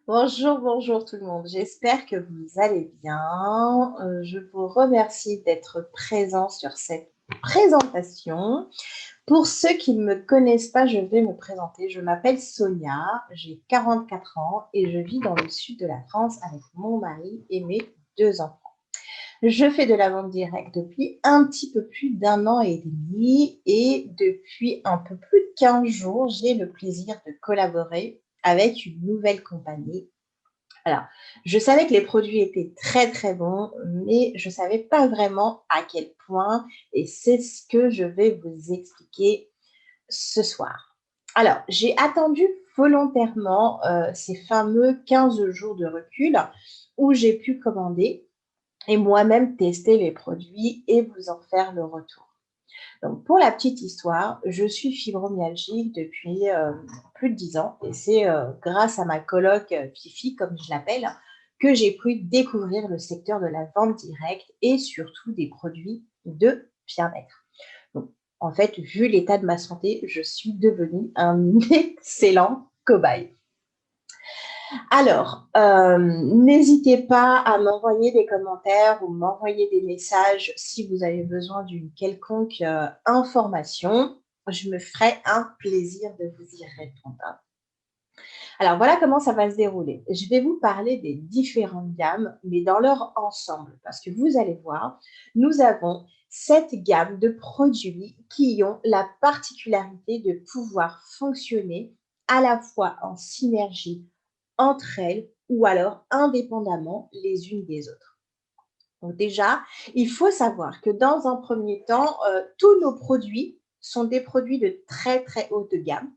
Bonjour, bonjour tout le monde. J'espère que vous allez bien. Je vous remercie d'être présent sur cette présentation. Pour ceux qui ne me connaissent pas, je vais me présenter. Je m'appelle Sonia, j'ai 44 ans et je vis dans le sud de la France avec mon mari et mes 2 enfants. Je fais de la vente directe depuis un petit peu plus d'un an et demi et depuis un peu plus de 15 jours, j'ai le plaisir de collaborer avec une nouvelle compagnie. Alors, je savais que les produits étaient très, très bons, mais je ne savais pas vraiment à quel point et c'est ce que je vais vous expliquer ce soir. Alors, j'ai attendu volontairement, ces fameux 15 jours de recul où j'ai pu commander et moi-même tester les produits et vous en faire le retour. Donc, pour la petite histoire, je suis fibromyalgique depuis plus de 10 ans et c'est grâce à ma coloc Fifi, comme je l'appelle, que j'ai pu découvrir le secteur de la vente directe et surtout des produits de bien-être. Donc, en fait, vu l'état de ma santé, je suis devenue un excellent cobaye. Alors, n'hésitez pas à m'envoyer des commentaires ou m'envoyer des messages si vous avez besoin d'une quelconque information. Je me ferai un plaisir de vous y répondre. Alors, voilà comment ça va se dérouler. Je vais vous parler des différentes gammes, mais dans leur ensemble, parce que vous allez voir, nous avons cette gamme de produits qui ont la particularité de pouvoir fonctionner à la fois en synergie entre elles ou alors indépendamment les unes des autres. Donc déjà, il faut savoir que dans un premier temps, tous nos produits sont des produits de très très haute gamme,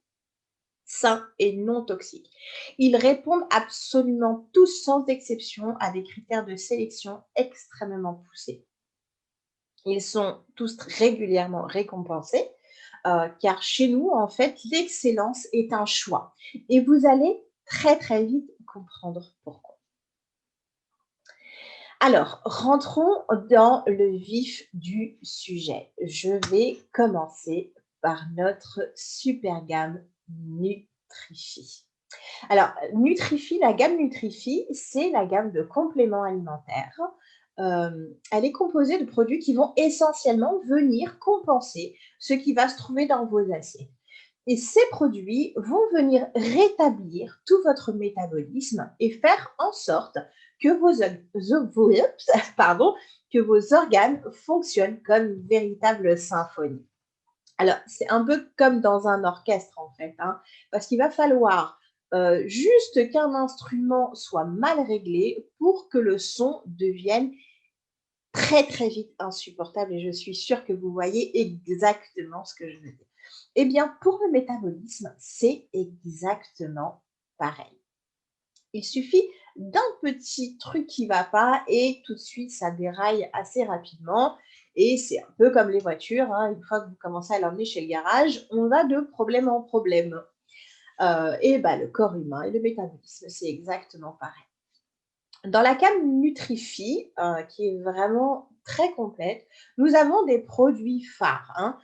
sains et non toxiques. Ils répondent absolument tous sans exception à des critères de sélection extrêmement poussés. Ils sont tous régulièrement récompensés car chez nous, en fait, l'excellence est un choix. Et vous allez très très vite comprendre pourquoi. Alors, rentrons dans le vif du sujet. Je vais commencer par notre super gamme Nutrifi. Alors, Nutrifi, la gamme Nutrifi, c'est la gamme de compléments alimentaires. Elle est composée de produits qui vont essentiellement venir compenser ce qui va se trouver dans vos assiettes. Et ces produits vont venir rétablir tout votre métabolisme et faire en sorte que que vos organes fonctionnent comme une véritable symphonie. Alors, c'est un peu comme dans un orchestre, en fait, hein, parce qu'il va falloir juste qu'un instrument soit mal réglé pour que le son devienne très, très vite insupportable. Et je suis sûre que vous voyez exactement ce que je veux dire. Eh bien, pour le métabolisme, c'est exactement pareil. Il suffit d'un petit truc qui ne va pas et tout de suite, ça déraille assez rapidement. Et c'est un peu comme les voitures, hein, une fois que vous commencez à l'emmener chez le garage, on va de problème en problème. Et bah, le corps humain et le métabolisme, c'est exactement pareil. Dans la gamme Nutrifi, qui est vraiment très complète, nous avons des produits phares, hein.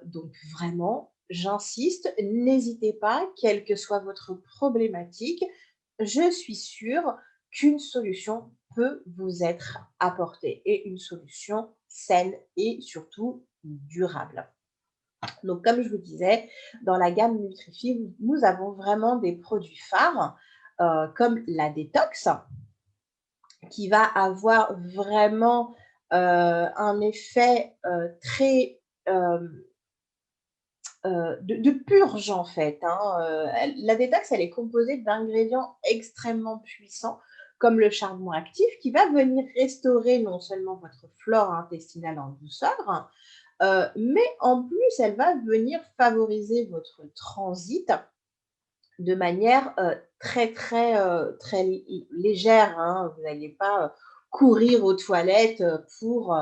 Donc vraiment, j'insiste, n'hésitez pas, quelle que soit votre problématique, je suis sûre qu'une solution peut vous être apportée et une solution saine et surtout durable. Donc comme je vous disais, dans la gamme Nutrifi, nous avons vraiment des produits phares, comme la détox, qui va avoir vraiment un effet très de purge en fait, hein. La détox, elle est composée d'ingrédients extrêmement puissants comme le charbon actif qui va venir restaurer non seulement votre flore intestinale en douceur, mais en plus, elle va venir favoriser votre transit de manière très, très, très légère, hein. Vous n'allez pas courir aux toilettes pour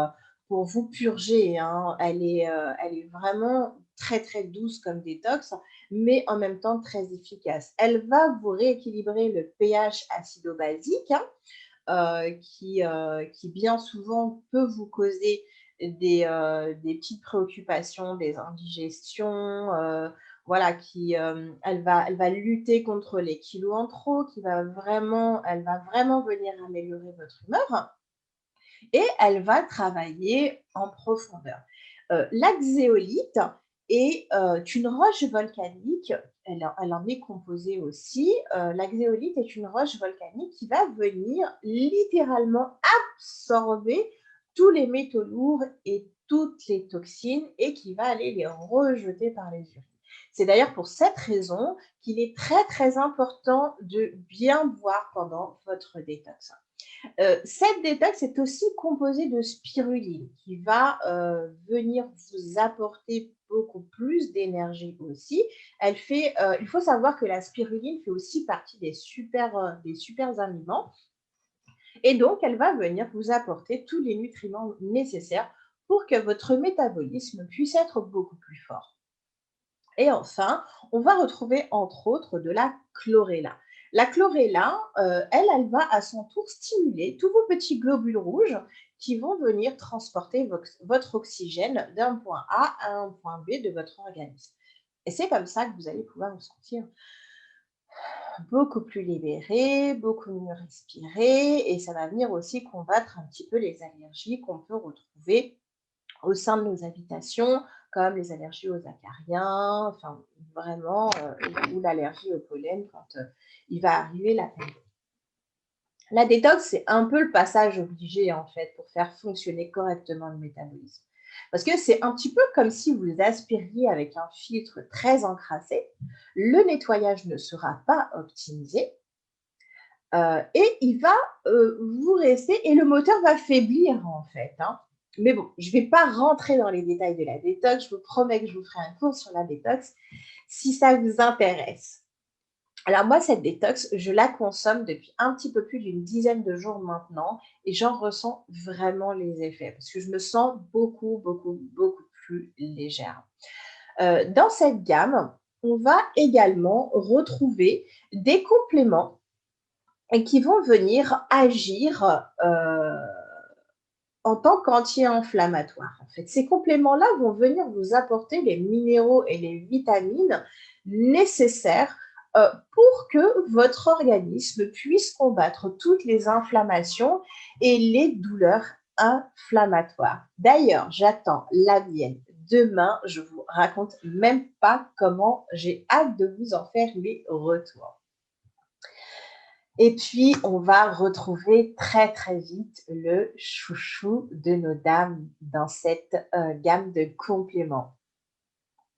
vous purger, hein. Elle est vraiment très, très douce comme détox, mais en même temps très efficace. Elle va vous rééquilibrer le pH acido-basique, hein, qui bien souvent peut vous causer des petites préoccupations, des indigestions, voilà, elle va lutter contre les kilos en trop, elle va vraiment venir améliorer votre humeur et elle va travailler en profondeur. La xéolite est une roche volcanique, elle en est composée aussi. La xéolite est une roche volcanique qui va venir littéralement absorber tous les métaux lourds et toutes les toxines et qui va aller les rejeter par les urines. C'est d'ailleurs pour cette raison qu'il est très très important de bien boire pendant votre détox. Cette détox est aussi composée de spiruline qui va venir vous apporter beaucoup plus d'énergie aussi. Il faut savoir que la spiruline fait aussi partie des super aliments et donc elle va venir vous apporter tous les nutriments nécessaires pour que votre métabolisme puisse être beaucoup plus fort. Et enfin, on va retrouver entre autres de la chlorella. La chlorella, elle va à son tour stimuler tous vos petits globules rouges qui vont venir transporter votre oxygène d'un point A à un point B de votre organisme. Et c'est comme ça que vous allez pouvoir vous sentir beaucoup plus libéré, beaucoup mieux respirer et ça va venir aussi combattre un petit peu les allergies qu'on peut retrouver au sein de nos habitations, comme les allergies aux acariens, enfin vraiment, ou l'allergie au pollen quand il va arriver la période. La détox, c'est un peu le passage obligé en fait pour faire fonctionner correctement le métabolisme. Parce que c'est un petit peu comme si vous aspiriez avec un filtre très encrassé, le nettoyage ne sera pas optimisé et il va vous rester et le moteur va faiblir en fait. Hein. Mais bon, je ne vais pas rentrer dans les détails de la détox. Je vous promets que je vous ferai un cours sur la détox si ça vous intéresse. Alors moi, cette détox, je la consomme depuis un petit peu plus d'une dizaine de jours maintenant et j'en ressens vraiment les effets parce que je me sens beaucoup, beaucoup, beaucoup plus légère. Dans cette gamme, on va également retrouver des compléments et qui vont venir agir en tant qu'anti-inflammatoire. En fait, ces compléments-là vont venir vous apporter les minéraux et les vitamines nécessaires pour que votre organisme puisse combattre toutes les inflammations et les douleurs inflammatoires. D'ailleurs, j'attends la mienne demain. Je vous raconte même pas comment j'ai hâte de vous en faire les retours. Et puis, on va retrouver très, très vite le chouchou de nos dames dans cette gamme de compléments.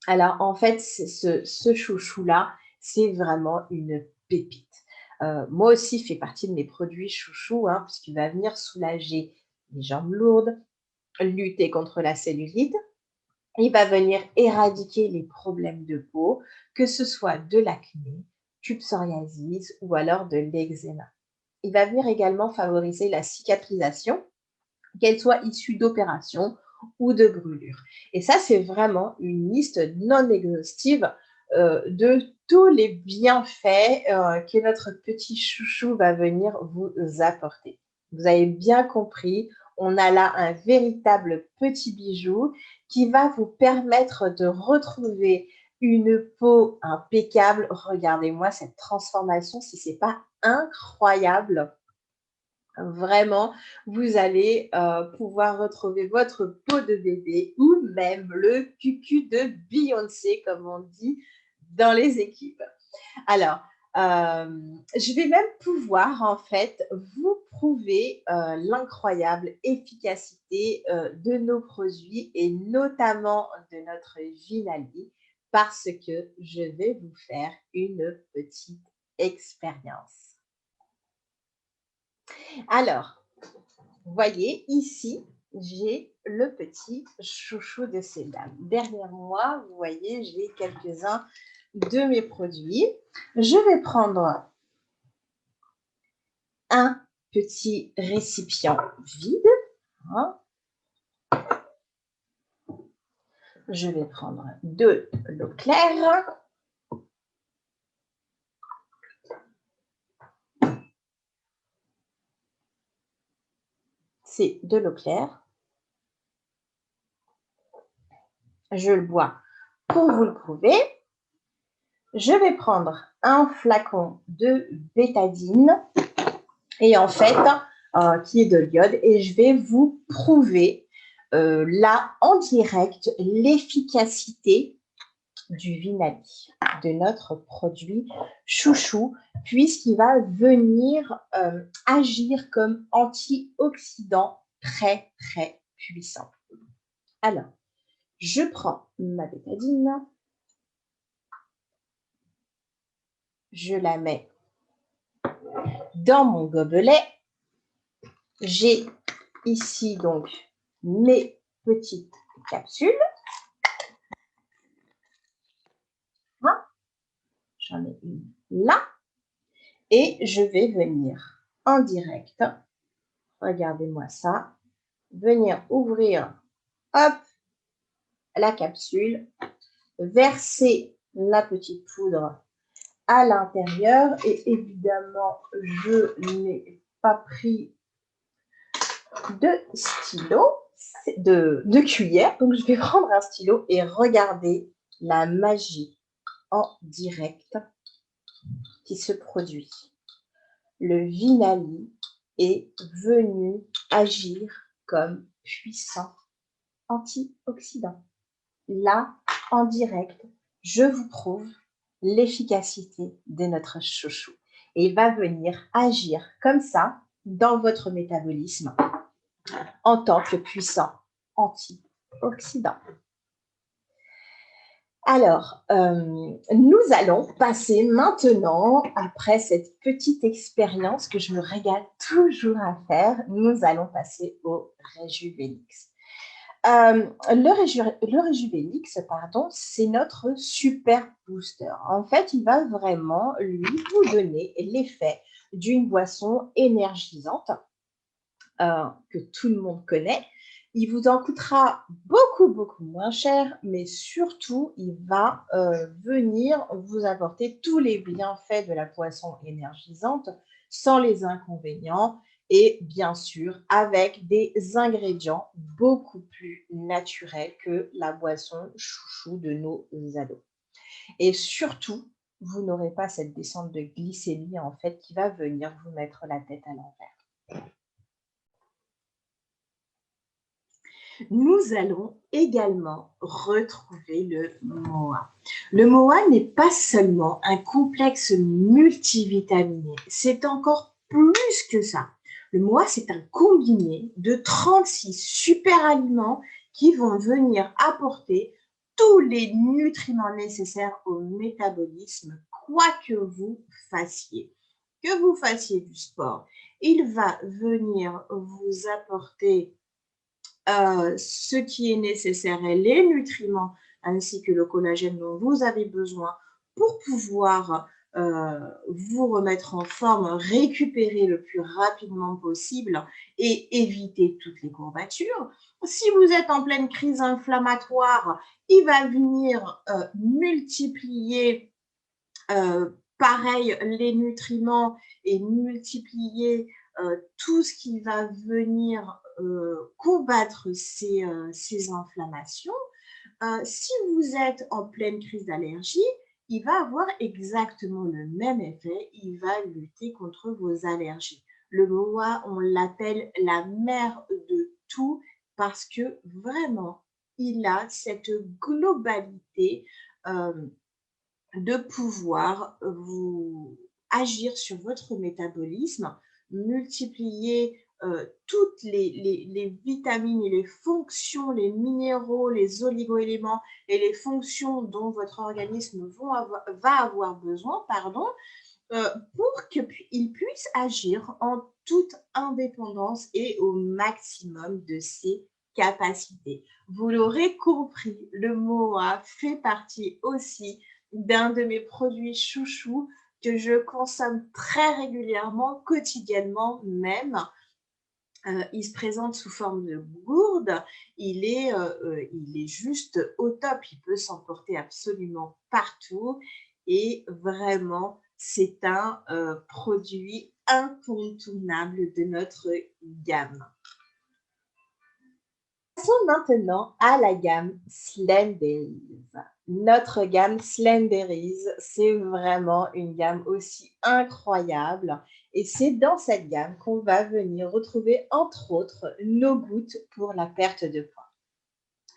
Alors, en fait, ce chouchou-là, c'est vraiment une pépite. Moi aussi, il fait partie de mes produits chouchous, hein, puisqu'il va venir soulager les jambes lourdes, lutter contre la cellulite. Il va venir éradiquer les problèmes de peau, que ce soit de l'acné, du psoriasis ou alors de l'eczéma. Il va venir également favoriser la cicatrisation, qu'elle soit issue d'opérations ou de brûlures. Et ça, c'est vraiment une liste non exhaustive de tous les bienfaits que notre petit chouchou va venir vous apporter. Vous avez bien compris, on a là un véritable petit bijou qui va vous permettre de retrouver une peau impeccable. Regardez-moi cette transformation, si ce n'est pas incroyable. Vraiment, vous allez pouvoir retrouver votre peau de bébé ou même le cucu de Beyoncé, comme on dit dans les équipes. Alors, je vais même pouvoir en fait vous prouver l'incroyable efficacité de nos produits et notamment de notre Vinali parce que je vais vous faire une petite expérience. Alors, vous voyez, ici, j'ai le petit chouchou de ces dames. Derrière moi, vous voyez, j'ai quelques-uns de mes produits. Je vais prendre un petit récipient vide. Hein. Je vais prendre de l'eau claire. C'est de l'eau claire. Je le bois pour vous le prouver. je vais prendre un flacon de bétadine et en fait, qui est de l'iode, et je vais vous prouver là en direct l'efficacité du Vinali, de notre produit chouchou, puisqu'il va venir agir comme antioxydant très, très puissant. Alors, je prends ma bétadine, je la mets dans mon gobelet. J'ai ici donc mes petites capsules. J'en ai une là. Et je vais venir en direct, regardez-moi ça, venir ouvrir, hop, la capsule, verser la petite poudre à l'intérieur et évidemment, je n'ai pas pris de stylo, de cuillère, donc je vais prendre un stylo et regarder la magie en direct qui se produit. Le Vinali est venu agir comme puissant antioxydant. Là, en direct, je vous prouve l'efficacité de notre chouchou. Et il va venir agir comme ça dans votre métabolisme en tant que puissant antioxydant. Alors, nous allons passer maintenant, après cette petite expérience que je me régale toujours à faire, nous allons passer au Rejuvenix. Le Rejuvenix, pardon, c'est notre super booster. En fait, il va vraiment, lui, vous donner l'effet d'une boisson énergisante que tout le monde connaît. Il vous en coûtera beaucoup, beaucoup moins cher, mais surtout, il va venir vous apporter tous les bienfaits de la boisson énergisante sans les inconvénients et bien sûr avec des ingrédients beaucoup plus naturels que la boisson chouchou de nos ados. Et surtout, vous n'aurez pas cette descente de glycémie en fait qui va venir vous mettre la tête à l'envers. Nous allons également retrouver le MOA. Le MOA n'est pas seulement un complexe multivitaminé, c'est encore plus que ça. Le MOA, c'est un combiné de 36 super aliments qui vont venir apporter tous les nutriments nécessaires au métabolisme, quoi que vous fassiez. Que vous fassiez du sport, il va venir vous apporter ce qui est nécessaire et les nutriments ainsi que le collagène dont vous avez besoin pour pouvoir vous remettre en forme, récupérer le plus rapidement possible et éviter toutes les courbatures. Si vous êtes en pleine crise inflammatoire, il va venir multiplier pareil les nutriments et multiplier tout ce qui va venir combattre ces inflammations. Si vous êtes en pleine crise d'allergie, il va avoir exactement le même effet. Il va lutter contre vos allergies. Le MOA, on l'appelle la mère de tout parce que vraiment, il a cette globalité de pouvoir vous agir sur votre métabolisme, multiplier toutes les vitamines et les fonctions, les minéraux, les oligoéléments et les fonctions dont votre organisme va avoir besoin, pour qu'il puisse agir en toute indépendance et au maximum de ses capacités. Vous l'aurez compris, le MOA fait partie aussi d'un de mes produits chouchous que je consomme très régulièrement, quotidiennement même. Il se présente sous forme de gourde, il est juste au top, il peut s'emporter absolument partout et vraiment, c'est un produit incontournable de notre gamme. Passons maintenant à la gamme Slendays. notre gamme Slenderies, c'est vraiment une gamme aussi incroyable. Et c'est dans cette gamme qu'on va venir retrouver, entre autres, nos gouttes pour la perte de poids.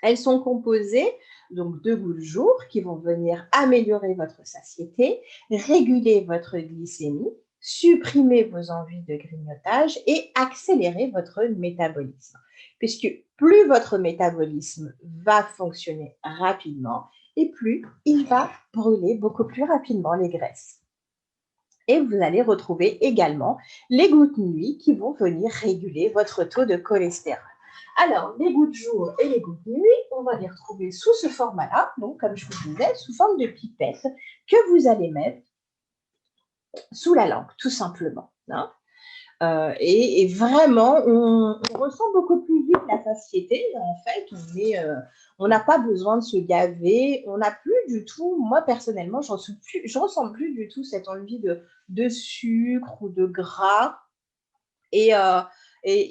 Elles sont composées donc de gouttes jour qui vont venir améliorer votre satiété, réguler votre glycémie, supprimer vos envies de grignotage et accélérer votre métabolisme. Puisque plus votre métabolisme va fonctionner rapidement et plus il va brûler beaucoup plus rapidement les graisses. Et vous allez retrouver également les gouttes nuit qui vont venir réguler votre taux de cholestérol. Alors, les gouttes jour et les gouttes nuit, on va les retrouver sous ce format-là, donc comme je vous disais, sous forme de pipette que vous allez mettre sous la langue, tout simplement. Hein. Et vraiment, on ressent beaucoup plus vite la satiété. En fait, on n'a pas besoin de se gaver. On n'a plus du tout, moi personnellement, je ressens plus du tout cette envie de sucre ou de gras. Et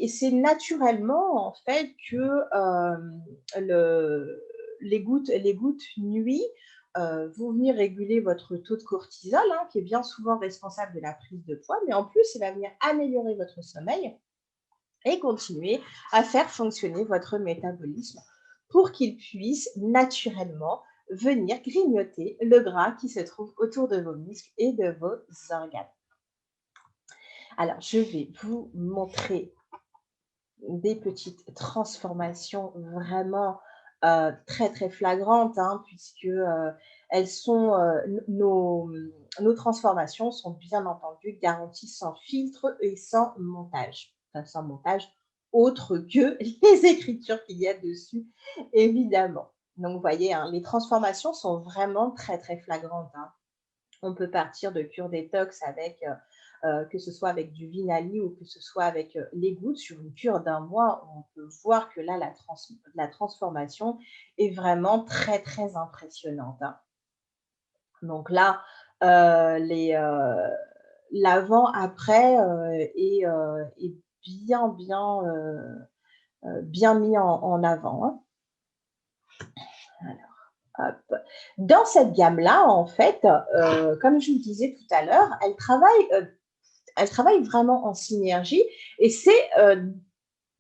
c'est naturellement, en fait, que les gouttes nuit vont venir réguler votre taux de cortisol, hein, qui est bien souvent responsable de la prise de poids, mais en plus, il va venir améliorer votre sommeil et continuer à faire fonctionner votre métabolisme pour qu'il puisse naturellement venir grignoter le gras qui se trouve autour de vos muscles et de vos organes. Alors, je vais vous montrer des petites transformations vraiment très très flagrantes, hein, puisque elles sont nos transformations sont bien entendu garanties sans filtre et sans montage. Enfin, sans montage autre que les écritures qu'il y a dessus, évidemment. Donc, vous voyez, hein, les transformations sont vraiment très très flagrantes. Hein. On peut partir de cure détox avec que ce soit avec du Vinali ou que ce soit avec les gouttes sur une cure d'un mois, on peut voir que là, la transformation est vraiment très, très impressionnante. Hein. Donc là, l'avant-après est bien, bien, bien mis en avant. Hein. Alors, hop. Dans cette gamme-là, en fait, comme je vous disais tout à l'heure, elle travaille vraiment en synergie et c'est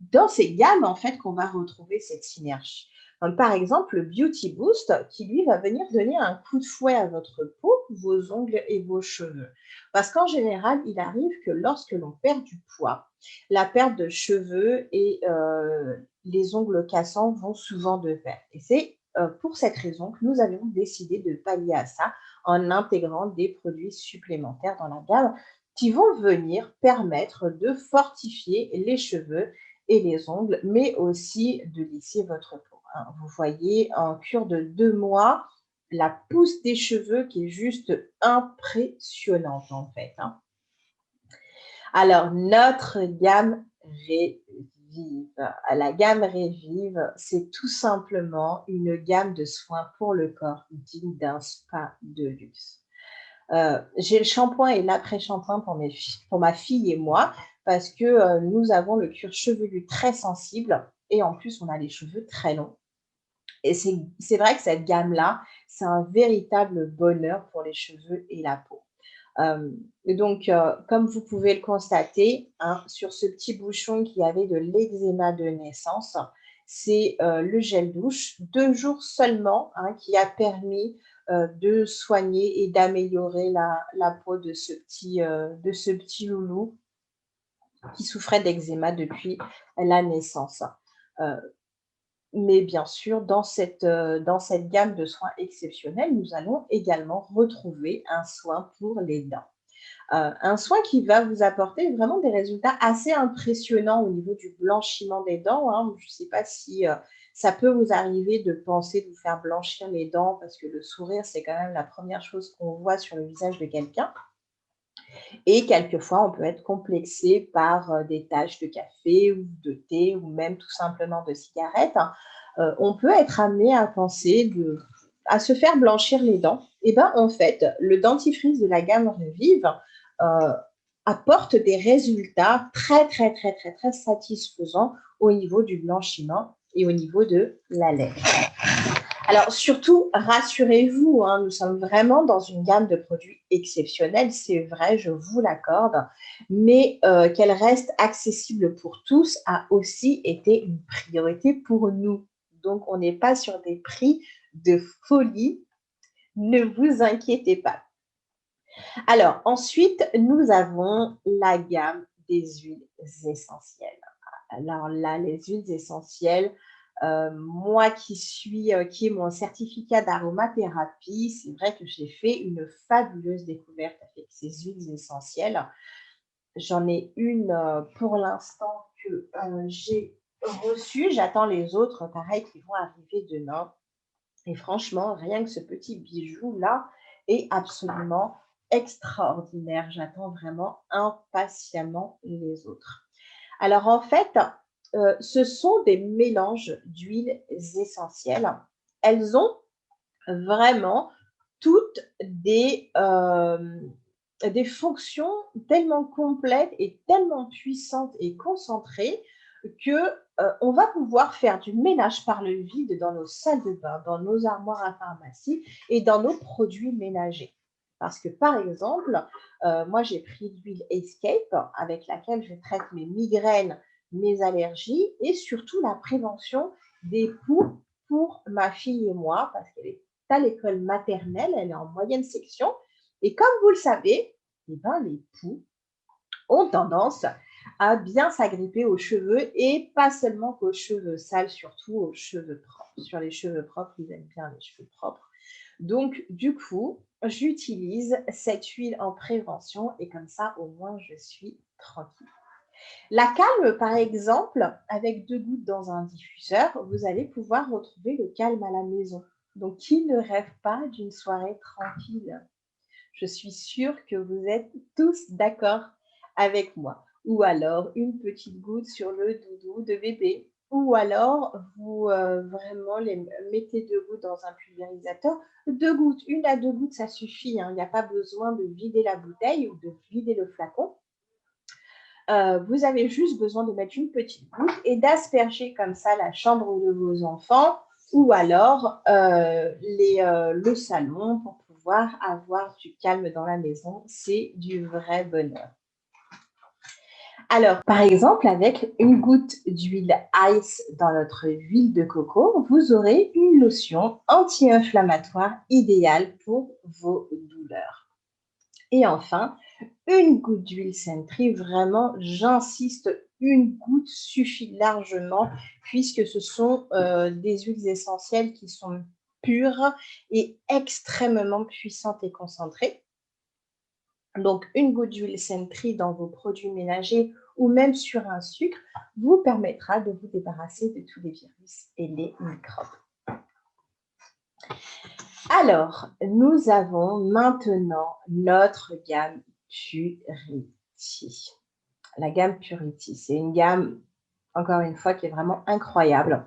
dans ces gammes en fait qu'on va retrouver cette synergie. Donc, par exemple, le Beauty Boost qui lui va venir donner un coup de fouet à votre peau, vos ongles et vos cheveux. Parce qu'en général, il arrive que lorsque l'on perd du poids, la perte de cheveux et les ongles cassants vont souvent de pair. Et c'est pour cette raison que nous avions décidé de pallier à ça en intégrant des produits supplémentaires dans la gamme qui vont venir permettre de fortifier les cheveux et les ongles, mais aussi de lisser votre peau. Hein. Vous voyez, en cure de 2 mois, la pousse des cheveux qui est juste impressionnante en fait. Hein. Alors, notre gamme Revive. La gamme Revive, c'est tout simplement une gamme de soins pour le corps digne d'un spa de luxe. J'ai le shampoing et l'après-shampoing pour ma fille et moi, parce que nous avons le cuir chevelu très sensible et en plus, on a les cheveux très longs. Et c'est vrai que cette gamme-là, c'est un véritable bonheur pour les cheveux et la peau. Et donc, comme vous pouvez le constater, hein, sur ce petit bouchon qui avait de l'eczéma de naissance, c'est le gel douche, 2 jours seulement, hein, qui a permis de soigner et d'améliorer la peau de ce petit loulou qui souffrait d'eczéma depuis la naissance. Mais bien sûr, dans cette gamme de soins exceptionnels, nous allons également retrouver un soin pour les dents. Un soin qui va vous apporter vraiment des résultats assez impressionnants au niveau du blanchiment des dents. Hein. Je ne sais pas si ça peut vous arriver de penser de vous faire blanchir les dents parce que le sourire, c'est quand même la première chose qu'on voit sur le visage de quelqu'un. Et quelquefois, on peut être complexé par des taches de café ou de thé ou même tout simplement de cigarettes. On peut être amené à penser à se faire blanchir les dents. Et bien, en fait, le dentifrice de la gamme Revive apporte des résultats très, très, très, très, très satisfaisants au niveau du blanchiment et au niveau de la lèvre. Alors surtout, rassurez-vous, hein, nous sommes vraiment dans une gamme de produits exceptionnels, c'est vrai, je vous l'accorde, mais qu'elle reste accessible pour tous a aussi été une priorité pour nous. Donc on n'est pas sur des prix de folie, ne vous inquiétez pas. Alors ensuite, nous avons la gamme des huiles essentielles. Alors là, les huiles essentielles, moi qui ai mon certificat d'aromathérapie, c'est vrai que j'ai fait une fabuleuse découverte avec ces huiles essentielles. J'en ai une pour l'instant que j'ai reçue. J'attends les autres, pareil, qui vont arriver demain. Et franchement, rien que ce petit bijou-là est absolument extraordinaire. J'attends vraiment impatiemment les autres. Alors en fait, ce sont des mélanges d'huiles essentielles. Elles ont vraiment toutes des fonctions tellement complètes et tellement puissantes et concentrées que on va pouvoir faire du ménage par le vide dans nos salles de bain, dans nos armoires à pharmacie et dans nos produits ménagers. Parce que par exemple, moi j'ai pris l'huile Escape avec laquelle je traite mes migraines, mes allergies et surtout la prévention des poux pour ma fille et moi parce qu'elle est à l'école maternelle, elle est en moyenne section. Et comme vous le savez, eh ben, les poux ont tendance à bien s'agripper aux cheveux et pas seulement qu'aux cheveux sales, surtout aux cheveux propres. Sur les cheveux propres, ils aiment bien les cheveux propres. Donc, du coup, j'utilise cette huile en prévention et comme ça, au moins, je suis tranquille. La calme, par exemple, avec 2 gouttes dans un diffuseur, vous allez pouvoir retrouver le calme à la maison. Donc, qui ne rêve pas d'une soirée tranquille? Je suis sûre que vous êtes tous d'accord avec moi. Ou alors une petite goutte sur le doudou de bébé. Ou alors vous vraiment les mettez 2 gouttes dans un pulvérisateur. 2 gouttes, 1 à 2 gouttes, ça suffit, hein. Il n'y a pas besoin de vider la bouteille ou de vider le flacon. Vous avez juste besoin de mettre une petite goutte et d'asperger comme ça la chambre de vos enfants ou alors le salon pour pouvoir avoir du calme dans la maison. C'est du vrai bonheur. Alors, par exemple, avec une goutte d'huile Ice dans notre huile de coco, vous aurez une lotion anti-inflammatoire idéale pour vos douleurs. Et enfin, une goutte d'huile Sentry, vraiment, j'insiste, une goutte suffit largement puisque ce sont des huiles essentielles qui sont pures et extrêmement puissantes et concentrées. Donc, une goutte d'huile Sentry dans vos produits ménagers ou même sur un sucre vous permettra de vous débarrasser de tous les virus et les microbes. Alors, nous avons maintenant notre gamme Purity. La gamme Purity, c'est une gamme, encore une fois, qui est vraiment incroyable,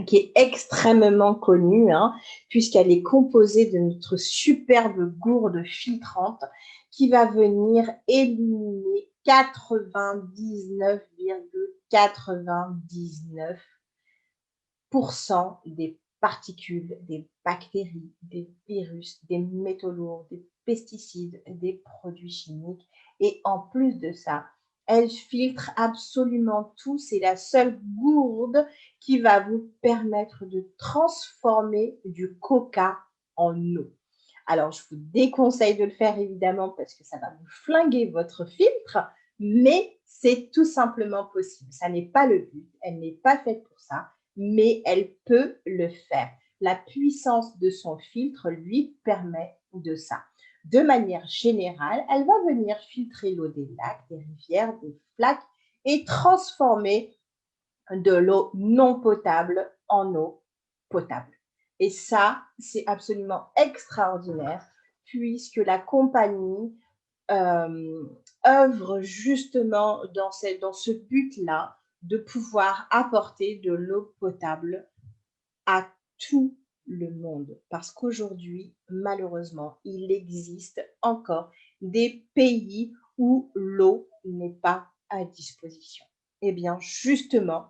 qui est extrêmement connue, hein, puisqu'elle est composée de notre superbe gourde filtrante qui va venir éliminer 99,99% des particules, des bactéries, des virus, des métaux lourds, des pesticides, des produits chimiques. Et en plus de ça, elle filtre absolument tout. C'est la seule gourde qui va vous permettre de transformer du coca en eau. Alors, je vous déconseille de le faire évidemment parce que ça va vous flinguer votre filtre, mais c'est tout simplement possible. Ça n'est pas le but, elle n'est pas faite pour ça, mais elle peut le faire. La puissance de son filtre lui permet de ça. De manière générale, elle va venir filtrer l'eau des lacs, des rivières, des flaques et transformer de l'eau non potable en eau potable. Et ça, c'est absolument extraordinaire puisque la compagnie œuvre justement dans ce but-là de pouvoir apporter de l'eau potable à tout le monde. Parce qu'aujourd'hui, malheureusement, il existe encore des pays où l'eau n'est pas à disposition. Eh bien, justement,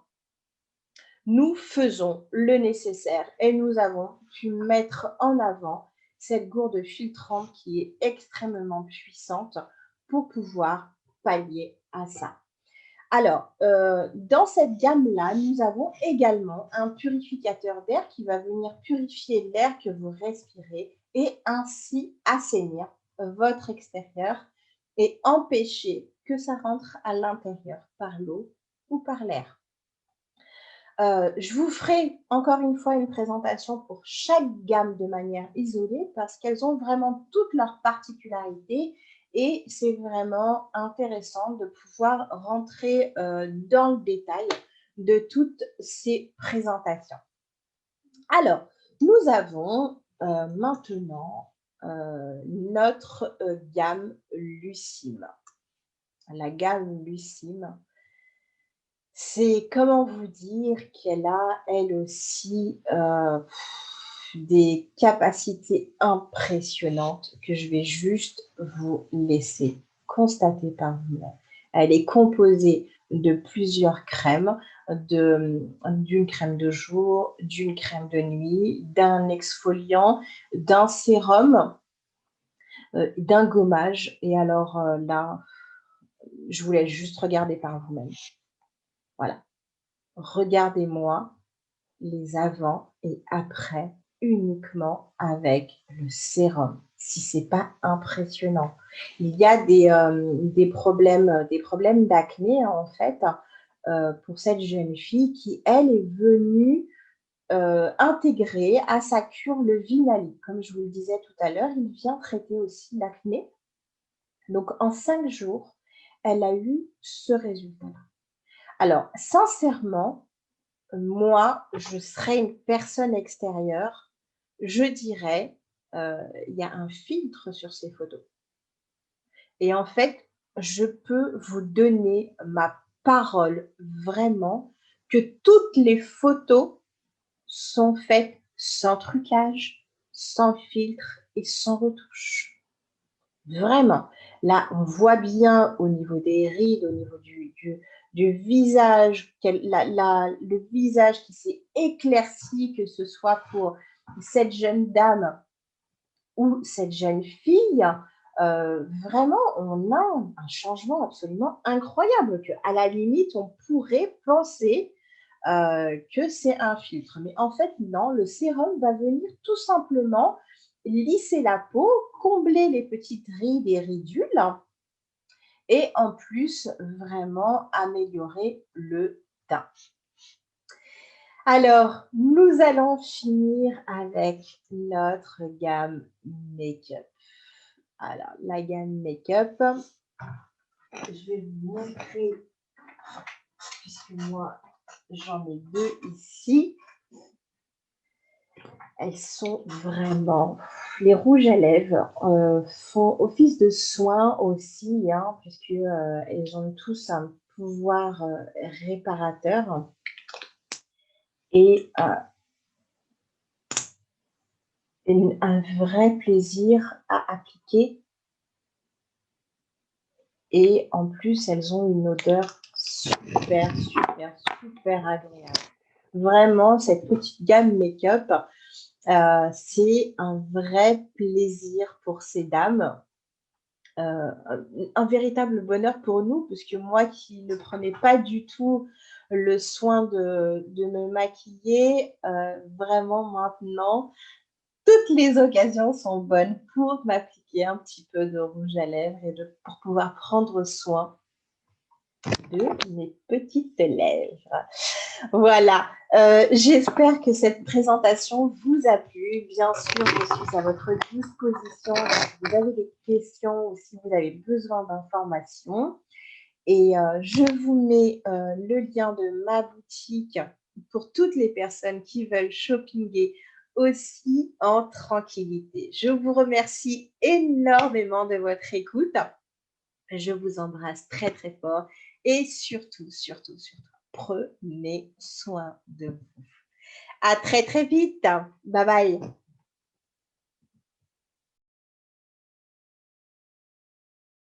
nous faisons le nécessaire et nous avons pu mettre en avant cette gourde filtrante qui est extrêmement puissante pour pouvoir pallier à ça. Alors, dans cette gamme-là, nous avons également un purificateur d'air qui va venir purifier l'air que vous respirez et ainsi assainir votre extérieur et empêcher que ça rentre à l'intérieur par l'eau ou par l'air. Je vous ferai encore une fois une présentation pour chaque gamme de manière isolée parce qu'elles ont vraiment toutes leurs particularités et c'est vraiment intéressant de pouvoir rentrer dans le détail de toutes ces présentations. Alors, nous avons maintenant notre gamme Lucime. La gamme Lucime, c'est comment vous dire qu'elle a, elle aussi, des capacités impressionnantes que je vais juste vous laisser constater par vous-même. Elle est composée de plusieurs crèmes, d'une crème de jour, d'une crème de nuit, d'un exfoliant, d'un sérum, d'un gommage. Et alors là, je vous laisse juste regarder par vous-même. Voilà. Regardez-moi les avant et après uniquement avec le sérum, si c'est pas impressionnant. Il y a des problèmes d'acné en fait pour cette jeune fille qui, elle, est venue intégrer à sa cure le Vinali. Comme je vous le disais tout à l'heure, il vient traiter aussi l'acné. Donc, en 5 jours, elle a eu ce résultat-là. Alors, sincèrement, moi, je serais une personne extérieure, je dirais, il y a un filtre sur ces photos. Et en fait, je peux vous donner ma parole vraiment que toutes les photos sont faites sans trucage, sans filtre et sans retouche. Vraiment. Là, on voit bien au niveau des rides, au niveau du visage, le visage qui s'est éclairci, que ce soit pour cette jeune dame ou cette jeune fille. Vraiment, on a un changement absolument incroyable que, à la limite, on pourrait penser que c'est un filtre. Mais en fait, non, le sérum va venir tout simplement lisser la peau, combler les petites rides et ridules et en plus, vraiment améliorer le teint. Alors, nous allons finir avec notre gamme make-up. Alors, la gamme make-up, je vais vous montrer, puisque moi, j'en ai 2 ici. Elles sont vraiment... Les rouges à lèvres font office de soin aussi, hein, puisqu'elles ont tous un pouvoir réparateur. Et un vrai plaisir à appliquer. Et en plus, elles ont une odeur super, super, super agréable. Vraiment, cette petite gamme make-up, c'est un vrai plaisir pour ces dames. Un véritable bonheur pour nous, parce que moi qui ne prenais pas du tout le soin de me maquiller, vraiment maintenant, toutes les occasions sont bonnes pour m'appliquer un petit peu de rouge à lèvres et pour pouvoir prendre soin de mes petites lèvres. Voilà, j'espère que cette présentation vous a plu. Bien sûr, je suis à votre disposition si vous avez des questions ou si vous avez besoin d'informations. Et je vous mets le lien de ma boutique pour toutes les personnes qui veulent shoppinguer aussi en tranquillité. Je vous remercie énormément de votre écoute. Je vous embrasse très, très fort et surtout, surtout, surtout, prenez soin de vous. À très, très vite. Bye bye.